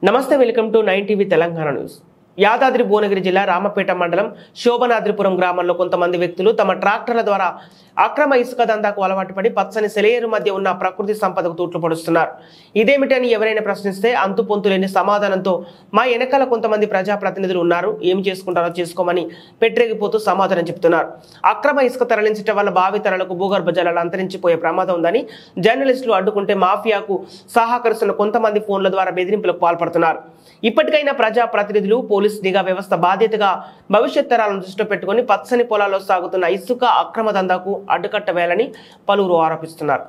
నమస్తే, welcome to 9 TV Telangana news. Yadadri Bhuvanagiri జిల్లా రామపేట మండలం శోభనాద్రిపురం గ్రామంలో కొంతమంది వ్యక్తులు తమ ట్రాక్టర్ల ద్వారా అక్రమ ఇసుక దందాకు అలవాటు పడి పచ్చని సెలయేరు మధ్య ఉన్న ప్రకృతి సంపదకు తూట్లు పడుస్తున్నారు. ఇదేమిటని ఎవరైనా ప్రశ్నిస్తే అంతు పొంతు లేని సమాధానంతో మా వెనకాల కొంతమంది ప్రజాప్రతినిధులు ఉన్నారు, ఏం చేసుకుంటారో చేసుకోమని పెట్టరేగిపోతూ సమాధానం చెప్తున్నారు. అక్రమ ఇసుక తరలించడం వల్ల భావితరాలకు భూగర్భ జలాలు అంతరించిపోయే ప్రమాదం ఉందని జర్నలిస్టులు అడ్డుకుంటే మాఫియాకు సహకరిస్తున్న కొంతమంది ఫోన్ల ద్వారా బెదిరింపులకు పాల్పడుతున్నారు. ఇప్పటికైనా ప్రజాప్రతినిధులు పోలీస్ నిఘా వ్యవస్థ బాధ్యతగా భవిష్యత్ తరాలను దృష్టిలో పెట్టుకుని పచ్చని పొలాల్లో సాగుతున్న ఇసుక అక్రమ దందాకు అడ్డుకట్ట వేయాలని పలువురు ఆరోపిస్తున్నారు.